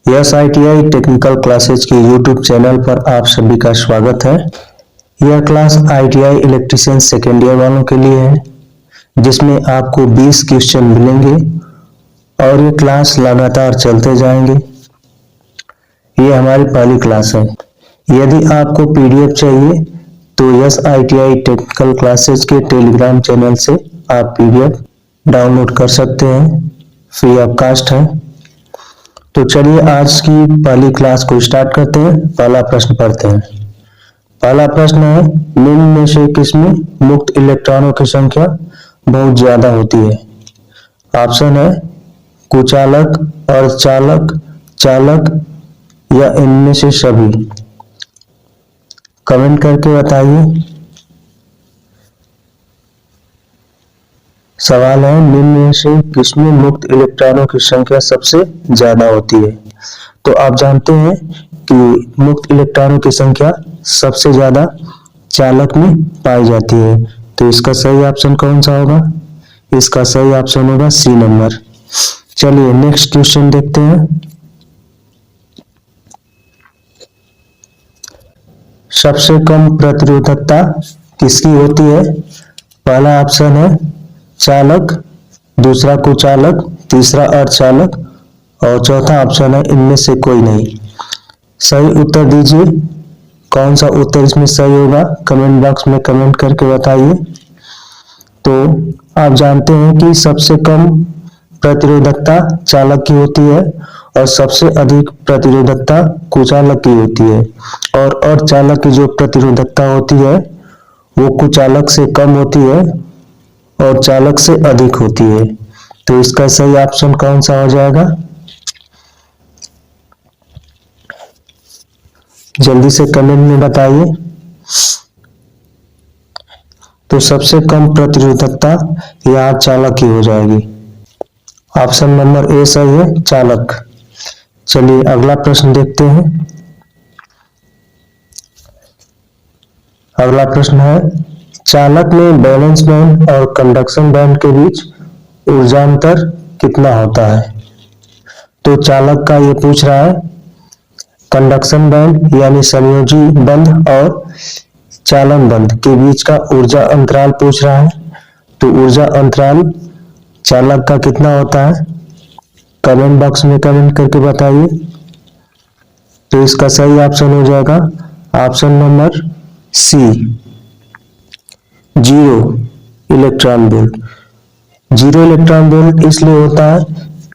Yes ITI technical classes के YouTube channel पर आप सभी का स्वागत है। यह class ITI electrician second year वालों के लिए है, जिसमें आपको 20 क्वेश्चन मिलेंगे और ये क्लास लगातार चलते जाएंगे। ये हमारी पहली क्लास है। यदि आपको PDF चाहिए तो यस ITI टेक्निकल क्लासेज के टेलीग्राम चैनल से आप PDF डाउनलोड कर सकते हैं, फ्री ऑफ कास्ट है। तो चलिए आज की पहली क्लास को स्टार्ट करते हैं। पहला प्रश्न पढ़ते हैं। पहला प्रश्न है, निम्न में से किसमें मुक्त इलेक्ट्रॉनों की संख्या बहुत ज्यादा होती है? ऑप्शन है कुचालक, अर्धचालक, चालक या इनमें से सभी। कमेंट करके बताइए। सवाल है, निम्न में से किसमें मुक्त इलेक्ट्रॉनों की संख्या सबसे ज्यादा होती है? तो आप जानते हैं कि मुक्त इलेक्ट्रॉनों की संख्या सबसे ज्यादा चालक में पाई जाती है। तो इसका सही ऑप्शन कौन सा होगा? इसका सही ऑप्शन होगा सी नंबर। चलिए नेक्स्ट क्वेश्चन देखते हैं। सबसे कम प्रतिरोधकता किसकी होती है? पहला ऑप्शन है चालक, दूसरा कुचालक, तीसरा अर्धचालक और चौथा ऑप्शन है इनमें से कोई नहीं। सही उत्तर दीजिए। कौन सा उत्तर इसमें सही होगा कमेंट बॉक्स में कमेंट करके बताइए। तो आप जानते हैं कि सबसे कम प्रतिरोधकता चालक की होती है और सबसे अधिक प्रतिरोधकता कुचालक की होती है, और अर्धचालक की जो प्रतिरोधकता होती है वो कुचालक से कम होती है और चालक से अधिक होती है। तो इसका सही ऑप्शन कौन सा हो जाएगा? जल्दी से कमेंट में बताइए। तो सबसे कम प्रतिरोधकता यह चालक की हो जाएगी। ऑप्शन नंबर ए सही है, चालक। चलिए अगला प्रश्न देखते हैं। अगला प्रश्न है, चालक में बैलेंस बैंड और कंडक्शन बैंड के बीच ऊर्जांतर कितना होता है? तो चालक का ये पूछ रहा है कंडक्शन बैंड यानी संयोजी बंध और चालन बंध के बीच का ऊर्जा अंतराल पूछ रहा है। तो ऊर्जा अंतराल चालक का कितना होता है? कमेंट बॉक्स में कमेंट करके बताइए। तो इसका सही ऑप्शन हो जाएगा option number C, 0 electron volt. 0 electron volt इसलिए होता है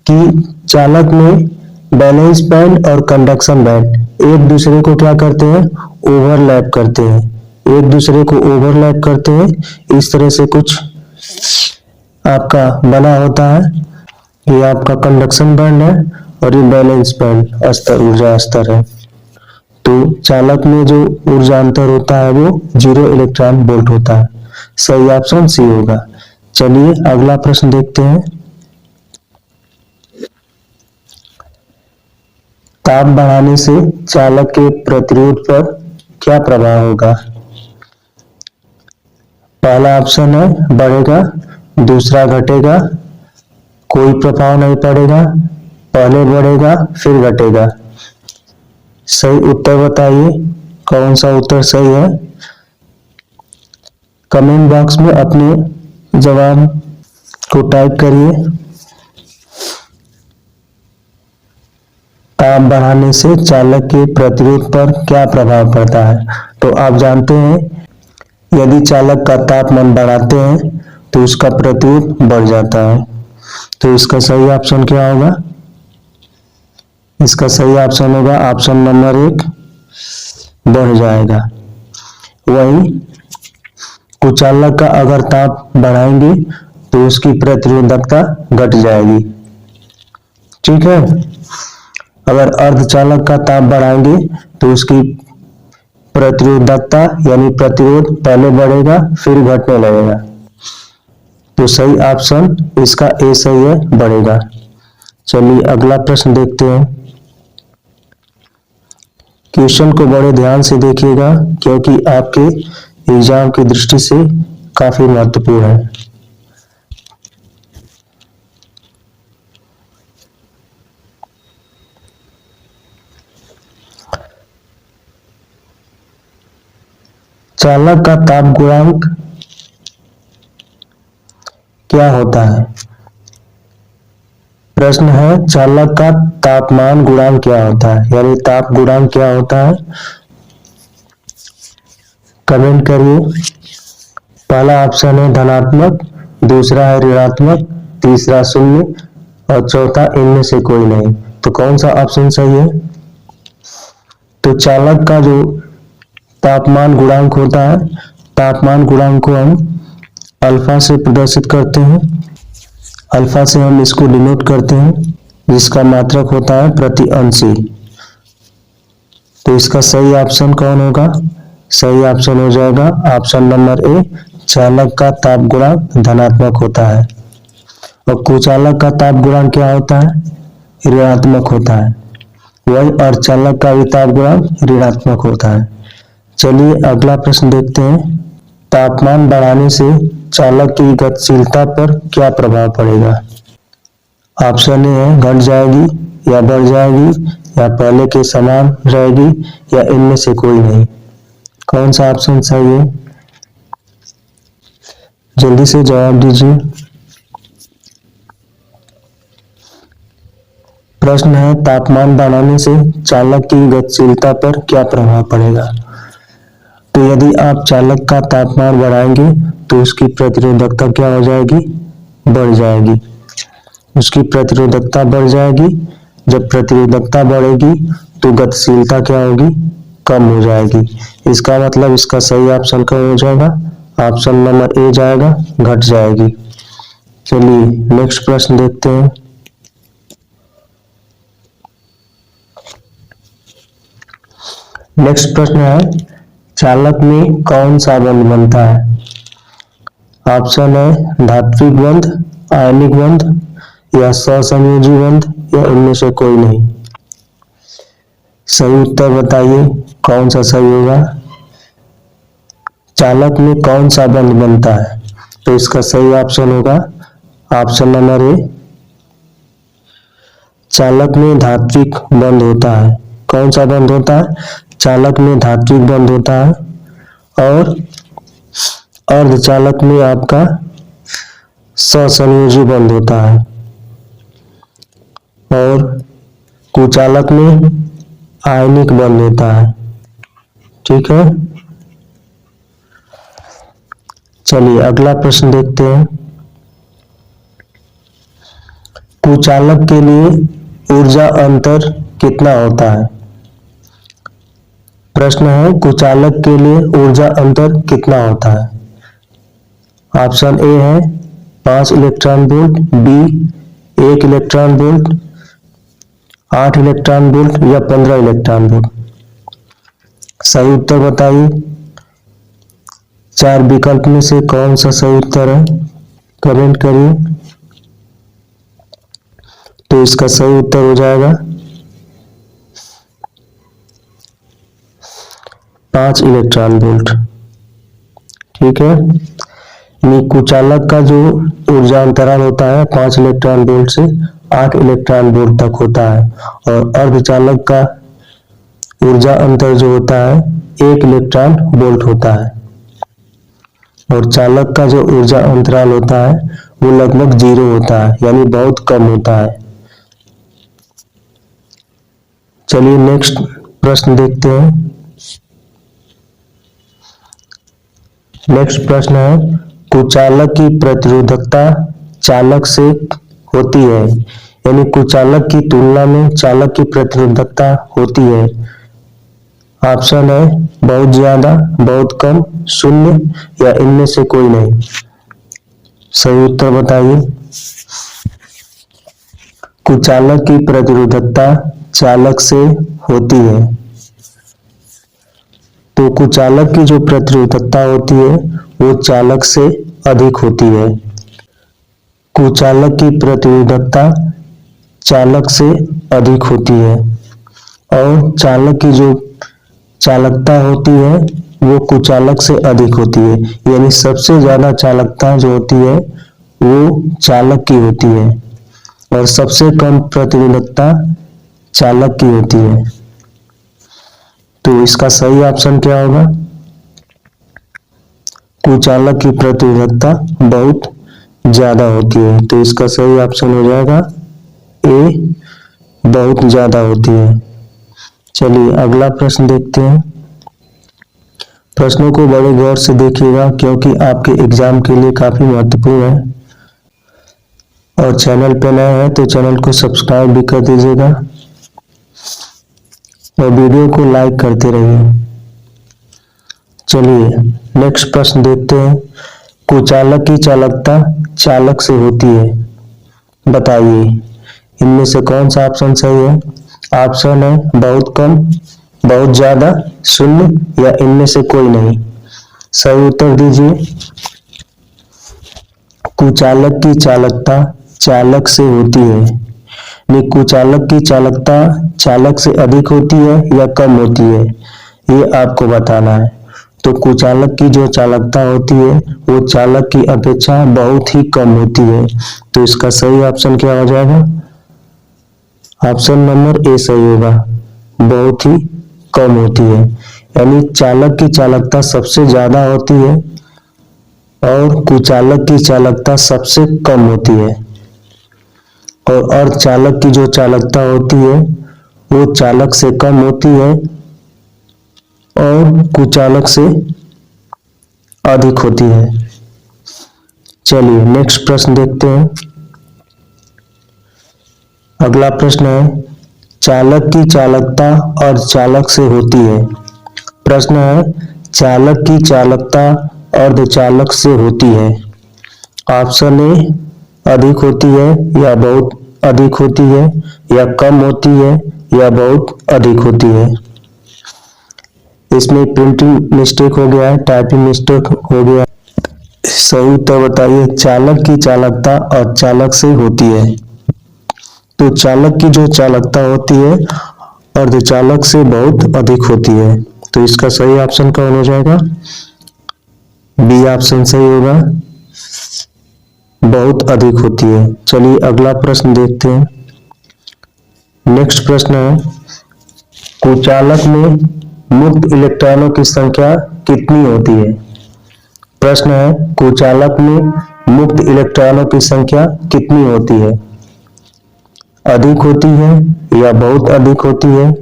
कि चालक में बैलेंस बैंड और कंडक्शन बैंड एक दूसरे को क्या करते हैं? ओवरलैप करते हैं। एक दूसरे को ओवरलैप करते हैं, इस तरह से कुछ आपका बना होता है। ये आपका कंडक्शन बैंड है और ये बैलेंस बैंड स्तर, ऊर्जा स्तर है। तो चालक में जो ऊर्जा अंतर होता है वो 0 इलेक्ट्रॉन वोल्ट होता है। सही ऑप्शन सी होगा। चलिए अगला प्रश्न देखते हैं। ताप बढ़ाने से चालक के प्रतिरोध पर क्या प्रभाव होगा? पहला ऑप्शन है बढ़ेगा, दूसरा घटेगा, कोई प्रभाव नहीं पड़ेगा, पहले बढ़ेगा फिर घटेगा। सही उत्तर बताइए। कौन सा उत्तर सही है? कमेंट बॉक्स में अपने जवाब को टाइप करिए। ताप बढ़ाने से चालक के प्रतिरोध पर क्या प्रभाव पड़ता है? तो आप जानते हैं यदि चालक का तापमान बढ़ाते हैं तो उसका प्रतिरोध बढ़ जाता है। तो इसका सही ऑप्शन क्या होगा? इसका सही ऑप्शन होगा ऑप्शन नंबर 1, बढ़ जाएगा। वहीं कुचालक का अगर ताप बढ़ाएंगे तो उसकी प्रतिरोधकता घट जाएगी। ठीक है। अगर अर्धचालक का ताप बढ़ाएंगे तो उसकी प्रतिरोधकता यानी प्रतिरोध पहले बढ़ेगा फिर घटने लगेगा। तो सही ऑप्शन इसका ए सही है, बढ़ेगा। चलिए अगला प्रश्न देखते हैं। क्वेश्चन को बड़े ध्यान से देखिएगा क्योंकि आपके एग्जाम की दृष्टि से काफी महत्वपूर्ण है। चालक का ताप गुणांक क्या होता है? प्रश्न है चालक का तापमान गुणांक क्या होता है, यानी ताप गुणांक क्या होता है? कमेंट करिए। पहला ऑप्शन है धनात्मक, दूसरा है ऋणात्मक, तीसरा शून्य और चौथा इनमें से कोई नहीं। तो कौन सा ऑप्शन सही है? तो चालक का जो तापमान गुणांक होता है, तापमान गुणांक को हम अल्फा से प्रदर्शित करते हैं। अल्फा से हम इसको डिनोट करते हैं, जिसका मात्रक होता है प्रति अंशी। तो इसका सही ऑप्शन कौन होगा? सही ऑप्शन हो जाएगा ऑप्शन नंबर ए, चालक का ताप गुणांक धनात्मक होता है। और कुचालक का ताप गुणांक क्या होता है? ऋणात्मक होता है। वही और चालक का भी ताप गुणांक ऋणात्मक होता है। चलिए अगला प्रश्न देखते हैं। तापमान बढ़ाने से चालक की गतिशीलता पर क्या प्रभाव पड़ेगा? ऑप्शन ए है घट जाएगी या बढ़ जाएगी या पहले के समान रहेगी या इनमें से कोई नहीं। कौन सा ऑप्शन सही है? जल्दी से जवाब दीजिए। प्रश्न है तापमान बढ़ाने से चालक की गतिशीलता पर क्या प्रभाव पड़ेगा? तो यदि आप चालक का तापमान बढ़ाएंगे तो उसकी प्रतिरोधकता क्या हो जाएगी? बढ़ जाएगी। उसकी प्रतिरोधकता बढ़ जाएगी। जब प्रतिरोधकता बढ़ेगी तो गतिशीलता क्या होगी? कम हो जाएगी। इसका मतलब इसका सही ऑप्शन क्या हो जाएगा? ऑप्शन नंबर ए जाएगा, घट जाएगी। चलिए नेक्स्ट प्रश्न देखते हैं। नेक्स्ट प्रश्न है चालक में कौन सा बंध बनता है? ऑप्शन है धात्विक बंध, आयनिक बंध या सहसंयोजी बंध या इनमें से कोई नहीं। सही उत्तर बताइए कौन सा सही होगा। चालक में कौन सा बंध बनता है? तो इसका सही ऑप्शन होगा ऑप्शन नंबर ए, चालक में धात्विक बंध होता है। कौन सा बंध होता है? चालक में धात्विक बंध होता है। और अर्धचालक में आपका सहसंयोजी बंध होता है। और कुचालक में आयनिक बंध होता है। ठीक है, चलिए अगला प्रश्न देखते हैं। कुचालक के लिए ऊर्जा अंतर कितना होता है? प्रश्न है कुचालक के लिए ऊर्जा अंतर कितना होता है? ऑप्शन ए है 5 electron volt, B 1 electron volt, 8 electron volt या 15 इलेक्ट्रॉन वोल्ट। सही उत्तर बताइए। 4 विकल्प में से कौन सा सही उत्तर है? कमेंट करिए। तो इसका सही उत्तर हो जाएगा 5 इलेक्ट्रॉन वोल्ट। ठीक है, यानी कुचालक का जो ऊर्जा अंतराल होता है 5 इलेक्ट्रॉन वोल्ट से 8 इलेक्ट्रॉन वोल्ट तक होता है। और अर्धचालक का ऊर्जा अंतर जो होता है 1 इलेक्ट्रॉन वोल्ट होता है। और चालक का जो ऊर्जा अंतराल होता है वो लगभग 0 होता है, यानी बहुत कम होता है। चलिए नेक्स्ट प्रश्न देखते हैं। नेक्स्ट प्रश्न है कुचालक की प्रतिरोधकता चालक से होती है, यानी कुचालक की तुलना में चालक की प्रतिरोधकता होती है। ऑप्शन है बहुत ज्यादा, बहुत कम, शून्य या इनमें से कोई नहीं। सही उत्तर बताइए। कुचालक की प्रतिरोधकता चालक से होती है। तो कुचालक की जो प्रतिरोधकता होती है वो चालक से अधिक होती है। कुचालक की प्रतिरोधकता चालक से अधिक होती है। और चालक की जो चालकता होती है वो कुचालक से अधिक होती है, यानी सबसे ज्यादा चालकता जो होती है वो चालक की होती है और सबसे कम प्रतिरोधकता चालक की होती है। तो इसका सही ऑप्शन क्या होगा? कुचालक की प्रतिरोधकता बहुत ज्यादा होती है। तो इसका सही ऑप्शन हो जाएगा ए, बहुत ज्यादा होती है। चलिए अगला प्रश्न देखते हैं। प्रश्नों को बड़े गौर से देखिएगा क्योंकि आपके एग्जाम के लिए काफी महत्वपूर्ण है। और चैनल पे नए हैं तो चैनल को सब्सक्राइब भी कर दीजिएगा और वीडियो को लाइक करते रहिए। चलिए नेक्स्ट प्रश्न देखते हैं। कुचालक की चालकता चालक से होती है, बताइए इनमें से कौन सा ऑप्शन सही है। ऑप्शन है बहुत कम, बहुत ज्यादा, शून्य या इनमें से कोई नहीं। सही उत्तर दीजिए। कुचालक की चालकता चालक से होती है। कुचालक की चालकता चालक से अधिक होती है या कम होती है, ये आपको बताना है। तो कुचालक की जो चालकता होती है वो चालक की अपेक्षा बहुत ही कम होती है। तो इसका सही ऑप्शन क्या हो जाएगा। ऑप्शन नंबर ए सही होगा, बहुत ही कम होती है। यानी चालक की चालकता सबसे ज्यादा होती है और कुचालक की चालकता सबसे कम होती है। और अर्धचालक की जो चालकता होती है वो चालक से कम होती है और कुचालक से अधिक होती है। चलिए नेक्स्ट प्रश्न देखते हैं। अगला प्रश्न है चालक की चालकता अर्धचालक से होती है। प्रश्न है चालक की चालकता अर्धचालक से होती है। ऑप्शन ए अधिक होती है या बहुत अधिक होती है या कम होती है या बहुत अधिक होती है। इसमें प्रिंटिंग मिस्टेक हो गया है, टाइपिंग मिस्टेक हो गया। सही उत्तर बताइए। चालक की चालकता और चालक से होती है। तो चालक की जो चालकता होती है अर्धचालक से बहुत अधिक होती है। तो इसका सही ऑप्शन कौन हो जाएगा। बी ऑप्शन सही होगा, बहुत अधिक होती है। चलिए अगला प्रश्न देखते हैं। नेक्स्ट प्रश्न है कुचालक में मुक्त इलेक्ट्रॉनों की संख्या कितनी होती है। प्रश्न है कुचालक में मुक्त इलेक्ट्रॉनों की संख्या कितनी होती है। अधिक होती है या बहुत अधिक होती है,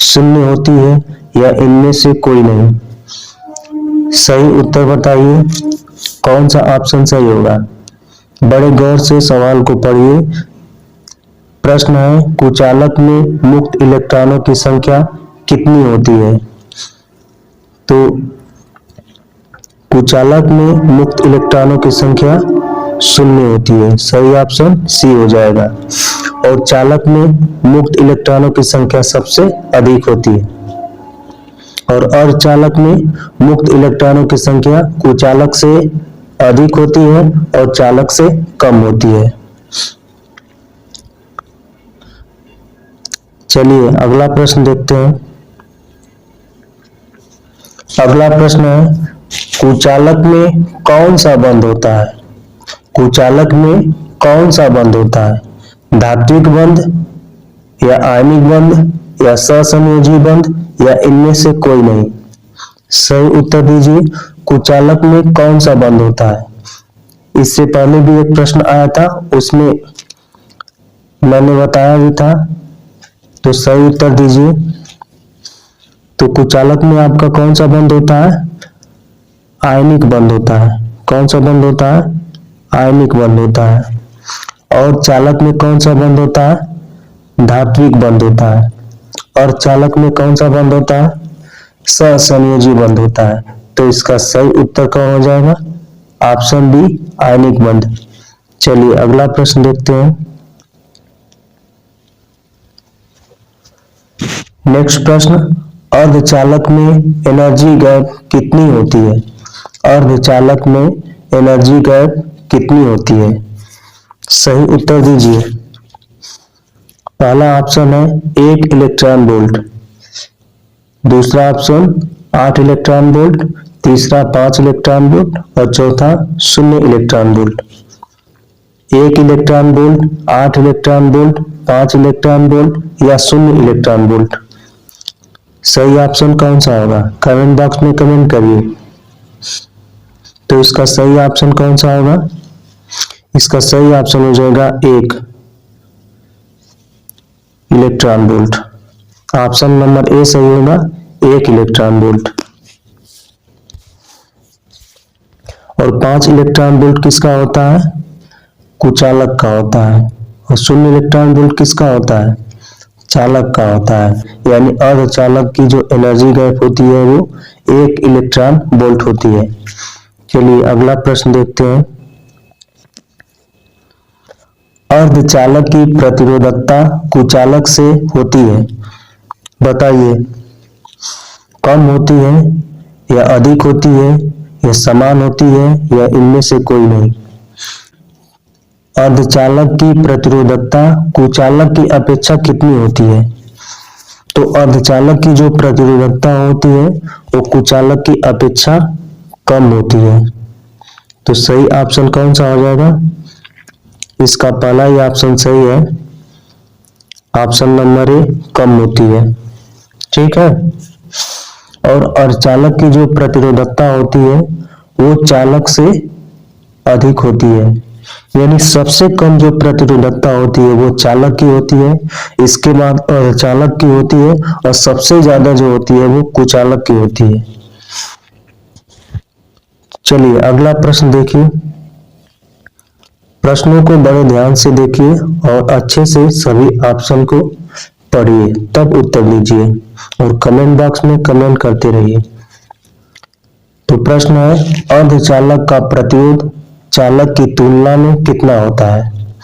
शून्य होती है या इनमें से कोई नहीं। सही उत्तर बताइए, कौन सा ऑप्शन सही होगा। बड़े गौर से सवाल को पढ़िए। प्रश्न है कुचालक में मुक्त इलेक्ट्रॉनों की संख्या कितनी होती है। तो कुचालक में मुक्त इलेक्ट्रॉनों की संख्या शून्य होती है। सही ऑप्शन सी हो जाएगा। और चालक में मुक्त इलेक्ट्रॉनों की संख्या सबसे अधिक होती है और अर्धचालक में मुक्त इलेक्ट्रॉनों की संख्या कुचालक से अधिक होती है और चालक से कम होती है। चलिए अगला प्रश्न देखते हैं। अगला प्रश्न है कुचालक में कौन सा बंध होता है। कुचालक में कौन सा बंध होता है, धात्विक बंध या आयनिक बंध या सहसंयोजी बंध या इनमें से कोई नहीं। सही उत्तर दीजिए। कुचालक में कौन सा बंध होता है। इससे पहले भी एक प्रश्न आया था, उसमें मैंने बताया भी था। तो सही उत्तर दीजिए। तो कुचालक में आपका कौन सा बंध होता है, आयनिक बंध होता है। कौन सा बंध होता है, आयनिक बंध होता है। और चालक में कौन सा बंध होता है, धात्विक बंध होता है। और चालक में कौन सा बंध होता है, सहसंयोजी बंध होता है। तो इसका सही उत्तर कौन हो जाएगा, ऑप्शन बी आयनिक बंध। चलिए अगला प्रश्न देखते हैं। नेक्स्ट प्रश्न अर्धचालक में एनर्जी गैप कितनी होती है। अर्धचालक में एनर्जी गैप कितनी होती है। सही उत्तर दीजिए। पहला ऑप्शन है 1 इलेक्ट्रॉन वोल्ट, दूसरा ऑप्शन 8 इलेक्ट्रॉन वोल्ट, तीसरा 5 इलेक्ट्रॉन वोल्ट और चौथा 0 electron volt. 1 electron volt, 8 electron volt, 5 electron volt या 0 इलेक्ट्रॉन वोल्ट। सही ऑप्शन कौन सा होगा, कमेंट बॉक्स में कमेंट करिए। तो इसका सही ऑप्शन कौन सा होगा? इसका सही ऑप्शन हो जाएगा 1 electron volt. Option number A सही होगा, 1 इलेक्ट्रॉन वोल्ट। और 5 इलेक्ट्रॉन वोल्ट किसका होता है? कुचालक का होता है। और 0 इलेक्ट्रॉन वोल्ट किसका होता है? चालक का होता है। यानी अर्धचालक की जो एनर्जी गैप होती है वो 1 इलेक्ट्रॉन वोल्ट होती है। चलिए अगला प्रश्न देखते हैं। अर्धचालक की प्रतिरोधकता कुचालक से होती है, बताइए कम होती है या अधिक होती है या समान होती है या इनमें से कोई नहीं? अर्धचालक की प्रतिरोधकता कुचालक की अपेक्षा कितनी होती है? तो अर्धचालक की जो प्रतिरोधकता होती है वो कुचालक की अपेक्षा कम होती है। तो सही ऑप्शन कौन सा हो जाएगा? इसका पहला ही ऑप्शन सही है, ऑप्शन नंबर ए कम होती है। ठीक है। और अर्धचालक की जो प्रतिरोधकता होती है वो चालक से अधिक होती है। यानी सबसे कम जो प्रतिरोधकता होती है वो चालक की होती है, इसके बाद अर्धचालक की होती है और सबसे ज्यादा जो होती है वो कुचालक की होती है। चलिए अगला प्रश्न देखिए। प्रश्नों को बड़े ध्यान से देखिए और अच्छे से सभी ऑप्शन को पढ़िए, तब उत्तर दीजिए और कमेंट बॉक्स में कमेंट करते रहिए। तो प्रश्न है, अर्धचालक का प्रतिरोध चालक की तुलना में कितना होता है?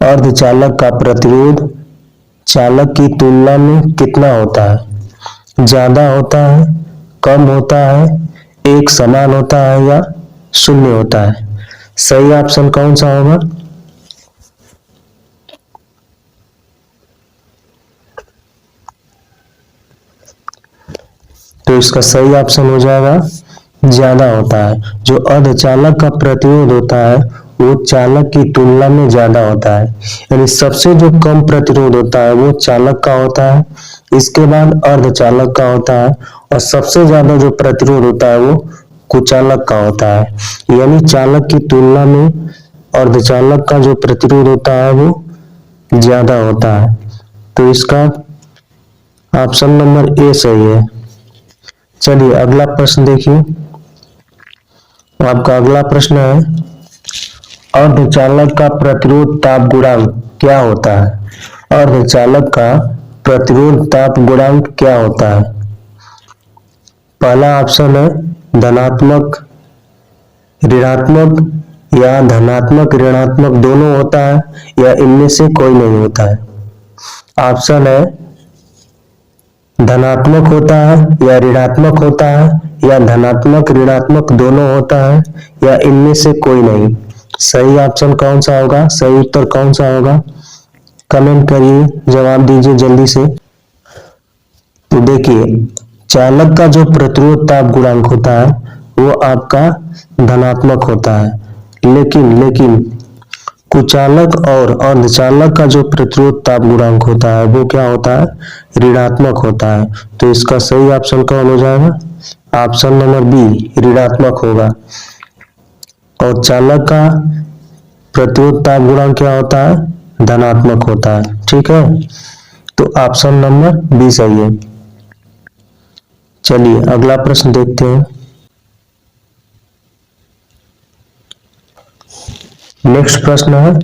अर्धचालक का प्रतिरोध चालक की तुलना में कितना होता है? ज्यादा होता है, कम होता है, एक समान होता है या शून्य होता है? सही ऑप्शन कौन सा होगा? तो इसका सही ऑप्शन हो जाएगा ज्यादा होता है। जो अर्धचालक का प्रतिरोध होता है वो चालक की तुलना में ज्यादा होता है। यानी सबसे जो कम प्रतिरोध होता है वो चालक का होता है, इसके बाद अर्धचालक का होता है और सबसे ज्यादा जो प्रतिरोध होता है वो कुचालक का होता है। यानी चालक की तुलना में अर्धचालक का जो प्रतिरोध होता है वो ज्यादा होता है। तो इसका ऑप्शन नंबर ए सही है। चलिए अगला प्रश्न देखिए। आपका अगला प्रश्न है, अर्धचालक का प्रतिरोध ताप गुणांक क्या होता है? अर्धचालक का प्रतिरोध ताप गुणांक क्या होता है? पहला ऑप्शन है धनात्मक ऋणात्मक या धनात्मक ऋणात्मक दोनों होता है या इनमें से कोई नहीं होता है। ऑप्शन है धनात्मक होता है या ऋणात्मक होता है या धनात्मक ऋणात्मक दोनों होता है या इनमें से कोई नहीं। सही ऑप्शन कौन सा होगा? सही उत्तर कौन सा होगा? कमेंट करिए, जवाब दीजिए जल्दी से। तो देखिए चालक का जो प्रतिरोध ताप गुणांक होता है वो आपका धनात्मक होता है, लेकिन कुचालक और अर्धचालक का जो प्रतिरोध ताप गुणांक होता है वो क्या होता है? ऋणात्मक होता है। तो इसका सही ऑप्शन कौन हो जाएगा? ऑप्शन नंबर बी ऋणात्मक होगा। और चालक का प्रतिरोध ताप गुणांक क्या होता है? धनात्मक होता है। ठीक है, तो ऑप्शन नंबर बी सही है। चलिए अगला प्रश्न देखते हैं। नेक्स्ट प्रश्न है,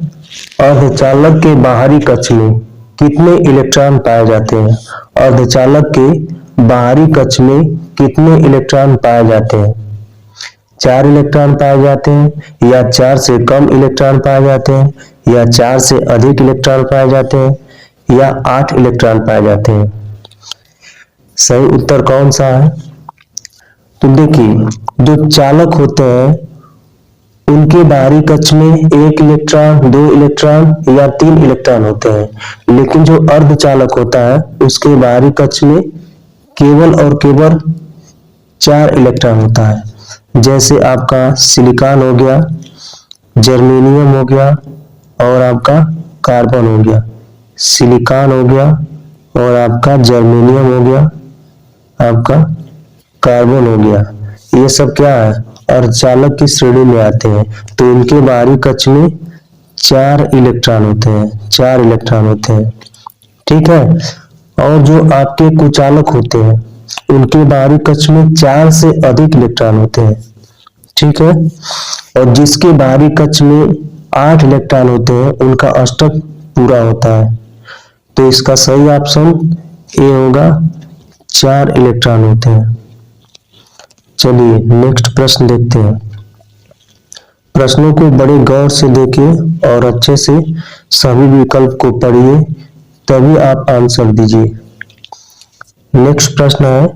अर्धचालक के बाहरी कक्ष में कितने इलेक्ट्रॉन पाए जाते हैं? अर्धचालक के बाहरी कक्ष में कितने इलेक्ट्रॉन पाए जाते हैं? 4 इलेक्ट्रॉन पाए जाते हैं या 4 से कम इलेक्ट्रॉन पाए जाते हैं या 4 से अधिक इलेक्ट्रॉन पाए जाते हैं या 8 इलेक्ट्रॉन पाए जाते हैं? सही उत्तर कौन सा है? तो देखिए जो चालक होते हैं उनके बाहरी कक्ष में 1 इलेक्ट्रॉन, 2 इलेक्ट्रॉन या 3 इलेक्ट्रॉन होते हैं, लेकिन जो अर्धचालक होता है उसके बाहरी कक्ष में केवल और केवल 4 इलेक्ट्रॉन होता है। जैसे आपका सिलिकॉन हो गया, जर्मेनियम हो गया और आपका कार्बन हो गया। सिलिकॉन हो गया और आपका जर्मेनियम हो गया, आपका कार्बन हो गया। ये सब क्या है? अर्धचालक की श्रेणी में आते हैं तो इनके बाहरी कक्ष में 4 इलेक्ट्रॉन होते हैं, 4 इलेक्ट्रॉन होते हैं। ठीक है। और जो आपके कुचालक होते हैं उनके बाहरी कक्ष में 4 से अधिक इलेक्ट्रॉन होते हैं। ठीक है। और जिसके बाहरी कक्ष में 8 इलेक्ट्रॉन होते हैं उनका अष्टक पूरा होता है। तो इसका सही ऑप्शन ए होगा, 4 इलेक्ट्रॉन होते हैं। चलिए नेक्स्ट प्रश्न देखते हैं। प्रश्नों को बड़े गौर से देखिए और अच्छे से सभी विकल्प को पढ़िए, तभी आप आंसर दीजिए। नेक्स्ट प्रश्न है,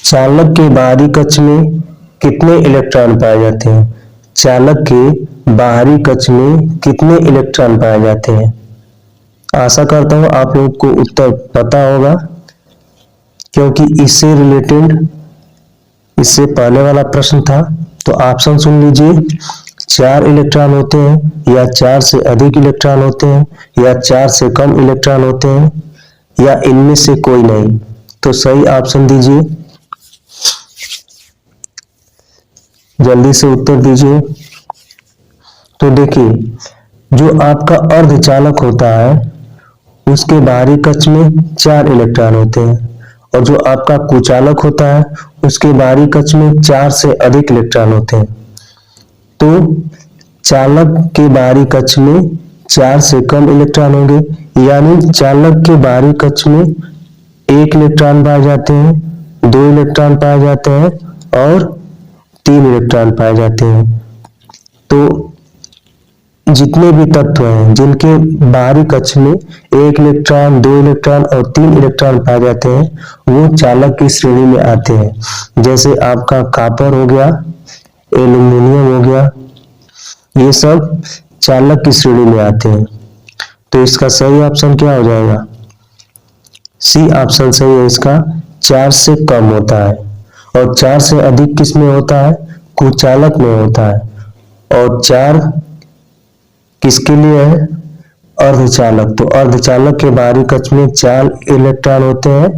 चालक के बाहरी कक्ष में कितने इलेक्ट्रॉन पाए जाते हैं? चालक के बाहरी कक्ष में कितने इलेक्ट्रॉन पाए जाते हैं? आशा करता हूं आप लोगों को उत्तर पता होगा, क्योंकि इससे रिलेटेड इससे पहले वाला प्रश्न था। तो ऑप्शन सुन लीजिए, 4 इलेक्ट्रॉन होते हैं, या 4 से अधिक इलेक्ट्रॉन होते हैं, या 4 से कम इलेक्ट्रॉन होते हैं, या इनमें से कोई नहीं। तो सही ऑप्शन दीजिए, जल्दी से उत्तर दीजिए। तो देखिए, जो आपका अर्धचालक होता है उसके बाहरी कक्ष में 4 इलेक्ट्रॉन होते हैं, और जो आपका कुचालक होता है उसके बाहरी कक्ष में 4 से अधिक इलेक्ट्रॉन होते हैं। तो चालक के बाहरी कक्ष में 4 से कम इलेक्ट्रॉन होंगे, यानी चालक के बाहरी कक्ष में 1 इलेक्ट्रॉन पाए जाते हैं, 2 इलेक्ट्रॉन पाए जाते हैं और 3 इलेक्ट्रॉन पाए जाते हैं। तो जितने भी तत्व हैं जिनके बाहरी कक्ष में 1 इलेक्ट्रॉन, 2 इलेक्ट्रॉन और 3 इलेक्ट्रॉन पाए जाते हैं वो चालक की श्रेणी में आते हैं। जैसे आपका कॉपर हो गया, एल्यूमिनियम हो गया, ये सब चालक की श्रेणी में आते हैं। तो इसका सही ऑप्शन क्या हो जाएगा? सी ऑप्शन सही है इसका, 4 से कम होता है। और 4 से अधिक किस में होता है? कुचालक में होता है। और 4 किसके लिए है? अर्धचालक। तो अर्धचालक के बाहरी कक्ष में 4 इलेक्ट्रॉन होते हैं,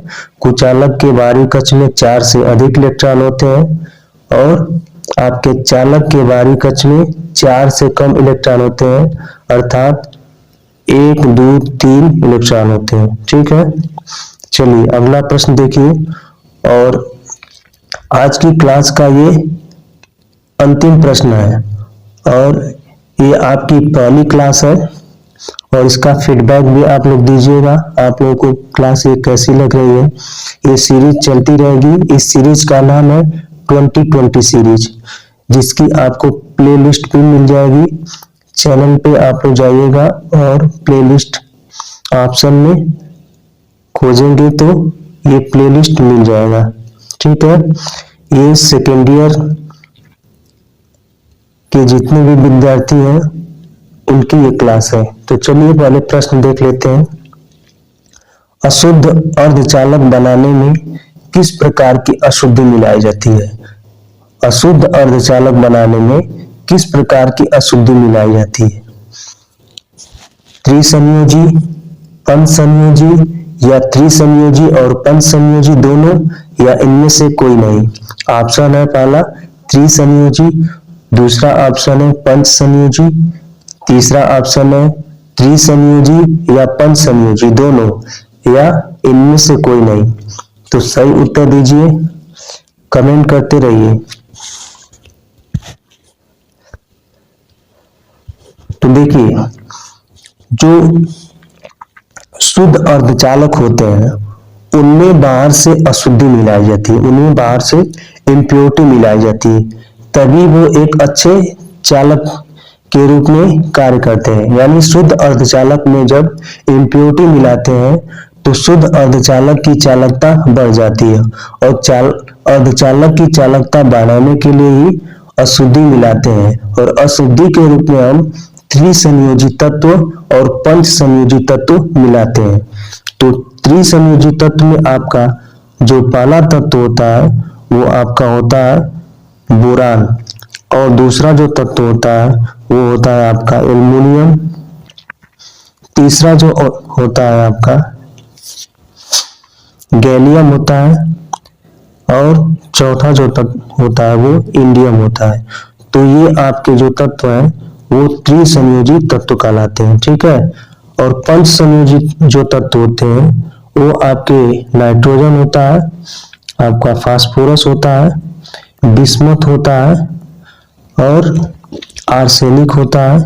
कुचालक के बाहरी कक्ष में 4 से अधिक इलेक्ट्रॉन होते हैं, और आपके चालक के बाहरी कक्ष में 4 से कम इलेक्ट्रॉन होते हैं, अर्थात 1, 2, 3 इलेक्ट्रॉन होते हैं। ठीक है। चलिए अगला प्रश्न देखिए, और आज की क्लास का ये अंतिम प्रश्न है, और ये आपकी पहली क्लास है, और इसका फीडबैक भी आप लोग दीजिएगा। आप लोगों को क्लास ये कैसी लग रही है? ये सीरीज चलती रहेगी। इस सीरीज का नाम है 2020 सीरीज, जिसकी आपको प्लेलिस्ट भी मिल जाएगी। चैनल पे आप लोग जाइएगा और प्लेलिस्ट ऑप्शन में खोजेंगे तो ये प्लेलिस्ट मिल जाएगा। ठीक है। ये सेकेंड ईयर के जितने भी विद्यार्थी हैं उनकी ये क्लास है। तो चलिए पहले प्रश्न देख लेते हैं। अशुद्ध अर्धचालक बनाने में किस प्रकार की अशुद्धि मिलाई जाती है? अशुद्ध अर्धचालक बनाने में किस प्रकार की अशुद्धि मिलाई जाती है? त्रिसंयोजी, पंचसंयोजी, या त्रिसंयोजी और पंचसंयोजी दोनों, या इनमें से कोई नहीं। ऑप्शन है पहला त्रिसंयोजी, दूसरा ऑप्शन है पंचसंयोजी, तीसरा ऑप्शन है त्रिसंयोजी या पंचसंयोजी दोनों, या इनमें से कोई नहीं। तो सही उत्तर दीजिए, कमेंट करते रहिए। तो देखिए, जो शुद्ध अर्धचालक होते हैं उनमें बाहर से अशुद्धि मिलाई जाती है, उनमें बाहर से इम्प्योरिटी मिलाई जाती है, तभी वो एक अच्छे चालक के रूप में कार्य करते हैं। यानी शुद्ध अर्धचालक में जब इम्प्योरिटी मिलाते हैं तो शुद्ध अर्धचालक की चालकता बढ़ जाती है, और अर्धचालक की चालकता बढ़ाने के लिए ही अशुद्धि मिलाते हैं, और अशुद्धि के रूप में हम त्रिसंयोजी तत्व और पंच संयोजी तत्व मिलाते हैं। तो त्रिसंयोजी तत्व में आपका जो पहला तत्व होता है वो आपका होता है बोरान, और दूसरा जो तत्व होता है वो होता है आपका एल्युमिनियम, तीसरा जो होता है आपका गैलियम होता है, और चौथा जो तत्व होता है वो इंडियम होता है। तो ये आपके जो तत्व हैं वो त्रिसंयोजी तत्व कहलाते हैं, ठीक है। और पंच संयोजी जो तत्व होते हैं वो आपके नाइट्रोजन होता है, आपका फास्फोरस होता है, बिस्मथ होता है और आर्सेनिक होता है।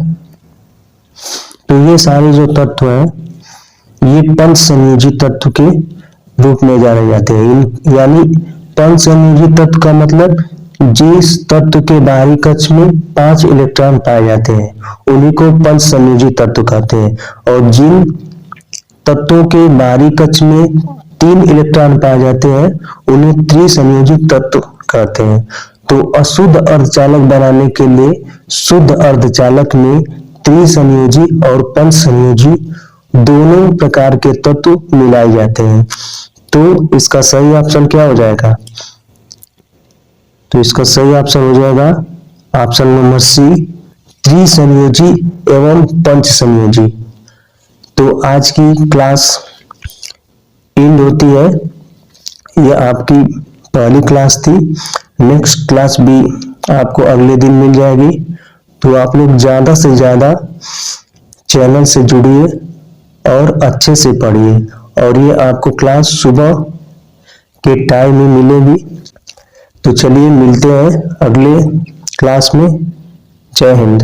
तो ये सारे जो तत्व हैं ये पंच संयोजी तत्व के रूप में जाने जाते हैं। यानी पंच संयोजी तत्व का मतलब जिस तत्व के बाहरी कक्ष में 5 इलेक्ट्रॉन पाए जाते हैं उन्हीं को पंच संयोजी तत्व कहते हैं, और जिन तत्वों के बाहरी कक्ष में 3 इलेक्ट्रॉन पाए जाते हैं उन्हें त्रिसंयोजी तत्व कहते हैं। तो अशुद्ध अर्धचालक बनाने के लिए शुद्ध अर्धचालक में त्रिसंयोजी और पंच संयोजी दोनों प्रकार के तत्व मिलाए जाते हैं। तो इसका सही ऑप्शन क्या हो जाएगा? तो इसका सही ऑप्शन हो जाएगा ऑप्शन नंबर सी, त्रिसंयोजी एवं पंच संयोजी। तो आज की क्लास एंड होती है, ये आपकी पहली क्लास थी। नेक्स्ट क्लास भी आपको अगले दिन मिल जाएगी। तो आप लोग ज्यादा से ज्यादा चैनल से जुड़िए और अच्छे से पढ़िए, और ये आपको क्लास सुबह के टाइम में मिलेगी। तो चलिए मिलते हैं अगले क्लास में। जय हिंद।